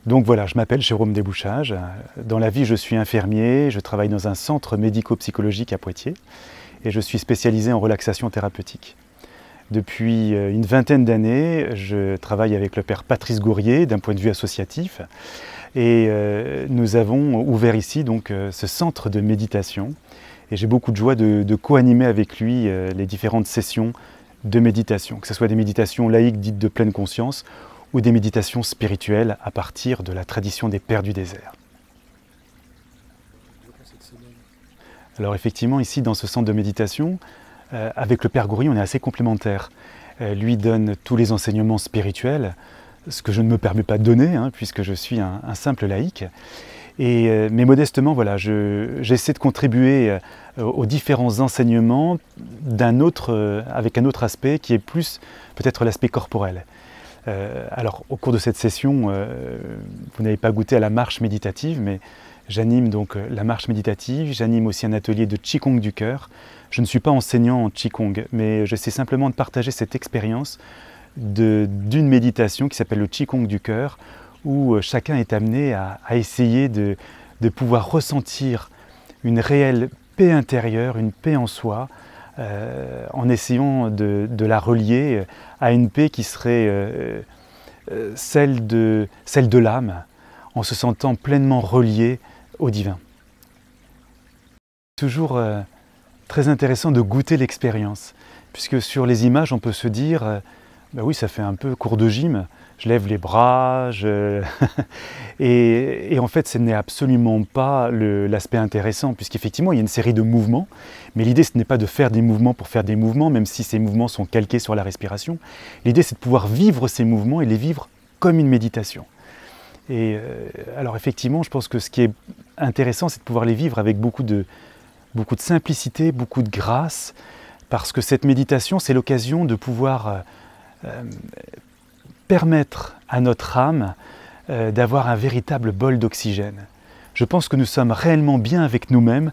Donc voilà, je m'appelle Jérôme Desbouchages. Dans la vie, je suis infirmier, je travaille dans un centre médico-psychologique à Poitiers et je suis spécialisé en relaxation thérapeutique. Depuis une vingtaine d'années, je travaille avec le père Patrice Gourrier d'un point de vue associatif et nous avons ouvert ici donc, ce centre de méditation et j'ai beaucoup de joie de co-animer avec lui les différentes sessions de méditation, que ce soit des méditations laïques dites de pleine conscience ou des méditations spirituelles à partir de la tradition des Pères du désert. Alors effectivement, ici dans ce centre de méditation, avec le Père Gourrier, on est assez complémentaires. Lui donne tous les enseignements spirituels, ce que je ne me permets pas de donner, puisque je suis un simple laïc. Mais modestement, voilà, j'essaie de contribuer aux différents enseignements avec un autre aspect qui est plus peut-être l'aspect corporel. Alors au cours de cette session, vous n'avez pas goûté à la marche méditative, mais j'anime donc la marche méditative, j'anime aussi un atelier de Qigong du cœur. Je ne suis pas enseignant en Qigong, mais j'essaie simplement de partager cette expérience d'une méditation qui s'appelle le Qigong du cœur, où chacun est amené à essayer de pouvoir ressentir une réelle paix intérieure, une paix en soi, en essayant de la relier à une paix qui serait celle de l'âme, en se sentant pleinement relié au divin. Toujours très intéressant de goûter l'expérience, puisque sur les images on peut se dire bah oui, ça fait un peu cours de gym, je lève les bras, et en fait ce n'est absolument pas l'aspect intéressant, puisqu'effectivement il y a une série de mouvements, mais l'idée ce n'est pas de faire des mouvements pour faire des mouvements, même si ces mouvements sont calqués sur la respiration. L'idée c'est de pouvoir vivre ces mouvements et les vivre comme une méditation. Et alors effectivement, je pense que ce qui est intéressant, c'est de pouvoir les vivre avec beaucoup de simplicité, beaucoup de grâce, parce que cette méditation, c'est l'occasion de pouvoir permettre à notre âme d'avoir un véritable bol d'oxygène. Je pense que nous sommes réellement bien avec nous-mêmes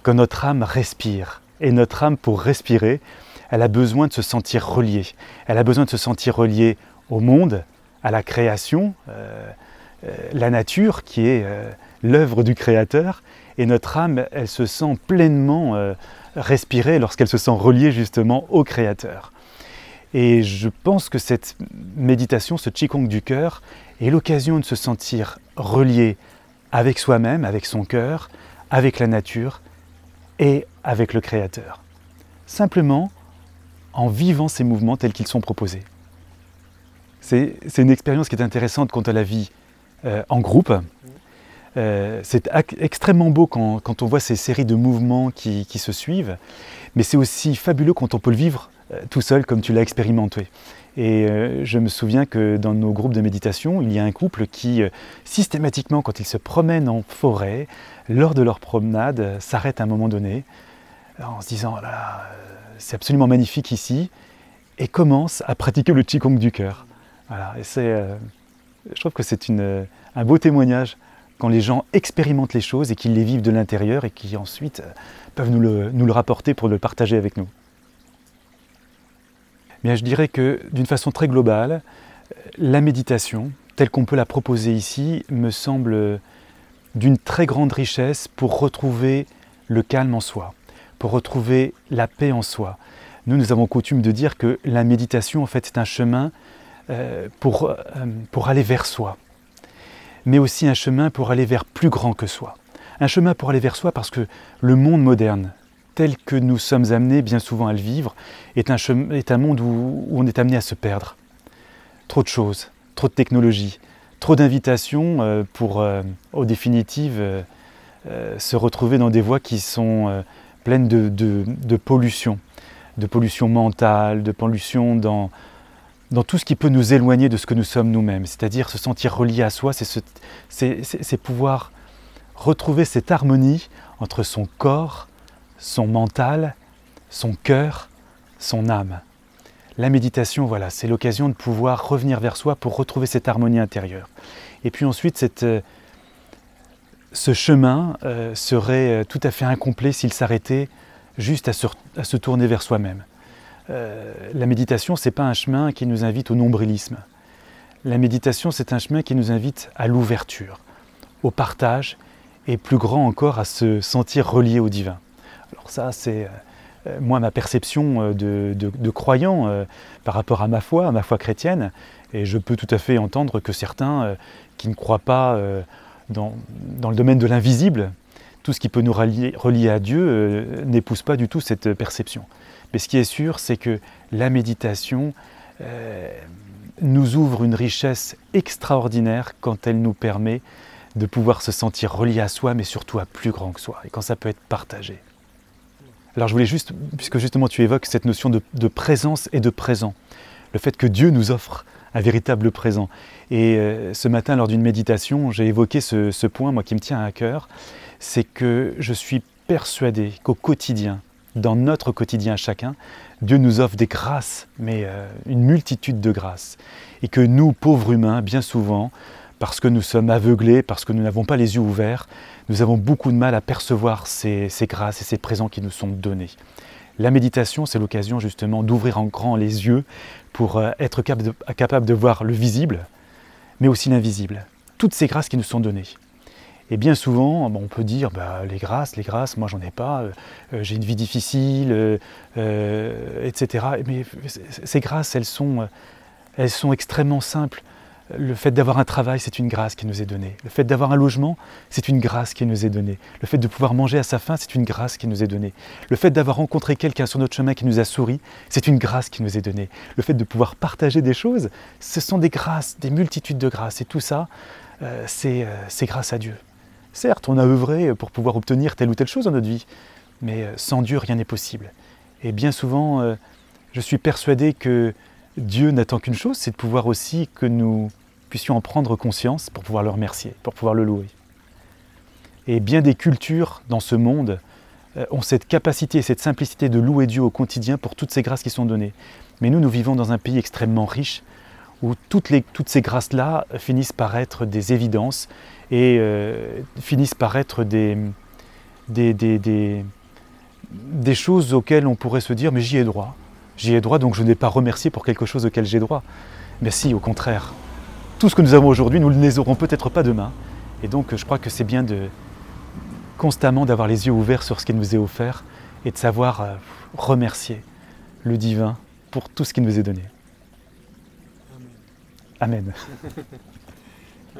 quand notre âme respire. Et notre âme, pour respirer, elle a besoin de se sentir reliée. Elle a besoin de se sentir reliée au monde, à la création, la nature qui est l'œuvre du Créateur, et notre âme, elle se sent pleinement respirer lorsqu'elle se sent reliée justement au Créateur. Et je pense que cette méditation, ce Qigong du cœur, est l'occasion de se sentir relié avec soi-même, avec son cœur, avec la nature et avec le Créateur. Simplement en vivant ces mouvements tels qu'ils sont proposés. C'est une expérience qui est intéressante quant à la vie en groupe. C'est extrêmement beau quand on voit ces séries de mouvements qui se suivent, mais c'est aussi fabuleux quand on peut le vivre tout seul comme tu l'as expérimenté. Et je me souviens que dans nos groupes de méditation, il y a un couple qui systématiquement, quand ils se promènent en forêt, lors de leur promenade, s'arrête à un moment donné en se disant oh là là, c'est absolument magnifique ici, et commence à pratiquer le Qigong du cœur. Voilà, et je trouve que c'est un beau témoignage quand les gens expérimentent les choses et qu'ils les vivent de l'intérieur et qui ensuite peuvent nous le rapporter pour le partager avec nous. Bien, je dirais que d'une façon très globale, la méditation, telle qu'on peut la proposer ici, me semble d'une très grande richesse pour retrouver le calme en soi, pour retrouver la paix en soi. Nous avons coutume de dire que la méditation, en fait, c'est un chemin pour aller vers soi, mais aussi un chemin pour aller vers plus grand que soi. Un chemin pour aller vers soi parce que le monde moderne, tel que nous sommes amenés bien souvent à le vivre, est un monde où on est amené à se perdre. Trop de choses, trop de technologies, trop d'invitations pour, au définitive, se retrouver dans des voies qui sont pleines de pollution mentale, de pollution dans tout ce qui peut nous éloigner de ce que nous sommes nous-mêmes, c'est-à-dire se sentir relié à soi, c'est pouvoir retrouver cette harmonie entre son corps, son mental, son cœur, son âme. La méditation, voilà, c'est l'occasion de pouvoir revenir vers soi pour retrouver cette harmonie intérieure. Et puis ensuite, ce chemin serait tout à fait incomplet s'il s'arrêtait juste à se tourner vers soi-même. La méditation, ce n'est pas un chemin qui nous invite au nombrilisme. La méditation, c'est un chemin qui nous invite à l'ouverture, au partage et plus grand encore à se sentir relié au divin. Alors ça, c'est moi ma perception de croyant par rapport à ma foi chrétienne, et je peux tout à fait entendre que certains qui ne croient pas dans le domaine de l'invisible, tout ce qui peut nous relier à Dieu n'épouse pas du tout cette perception. Mais ce qui est sûr, c'est que la méditation nous ouvre une richesse extraordinaire quand elle nous permet de pouvoir se sentir relié à soi, mais surtout à plus grand que soi, et quand ça peut être partagé. Alors je voulais juste, puisque justement tu évoques cette notion de présence et de présent, le fait que Dieu nous offre un véritable présent. Et ce matin, lors d'une méditation, j'ai évoqué ce point, moi, qui me tient à cœur, c'est que je suis persuadé qu'au quotidien, dans notre quotidien chacun, Dieu nous offre des grâces, mais une multitude de grâces. Et que nous, pauvres humains, bien souvent, parce que nous sommes aveuglés, parce que nous n'avons pas les yeux ouverts, nous avons beaucoup de mal à percevoir ces grâces et ces présents qui nous sont donnés. La méditation, c'est l'occasion justement d'ouvrir en grand les yeux pour être capable de voir le visible, mais aussi l'invisible. Toutes ces grâces qui nous sont données. Et bien souvent, on peut dire, les grâces, moi j'en ai pas, j'ai une vie difficile, etc. Mais ces grâces, elles sont extrêmement simples. Le fait d'avoir un travail, c'est une grâce qui nous est donnée. Le fait d'avoir un logement, c'est une grâce qui nous est donnée. Le fait de pouvoir manger à sa faim, c'est une grâce qui nous est donnée. Le fait d'avoir rencontré quelqu'un sur notre chemin qui nous a souri, c'est une grâce qui nous est donnée. Le fait de pouvoir partager des choses, ce sont des grâces, des multitudes de grâces. Et tout ça, c'est grâce à Dieu. Certes, on a œuvré pour pouvoir obtenir telle ou telle chose dans notre vie, mais sans Dieu, rien n'est possible. Et bien souvent, je suis persuadé que Dieu n'attend qu'une chose, c'est de pouvoir aussi que nous puissions en prendre conscience pour pouvoir le remercier, pour pouvoir le louer. Et bien des cultures dans ce monde ont cette capacité et cette simplicité de louer Dieu au quotidien pour toutes ces grâces qui sont données. Mais nous vivons dans un pays extrêmement riche où toutes ces grâces-là finissent par être des évidences et finissent par être des choses auxquelles on pourrait se dire « mais j'y ai droit ». J'y ai droit, donc je n'ai pas remercié pour quelque chose auquel j'ai droit. Mais si, au contraire. Tout ce que nous avons aujourd'hui, nous ne les aurons peut-être pas demain. Et donc, je crois que c'est bien constamment d'avoir les yeux ouverts sur ce qui nous est offert et de savoir remercier le divin pour tout ce qui nous est donné. Amen.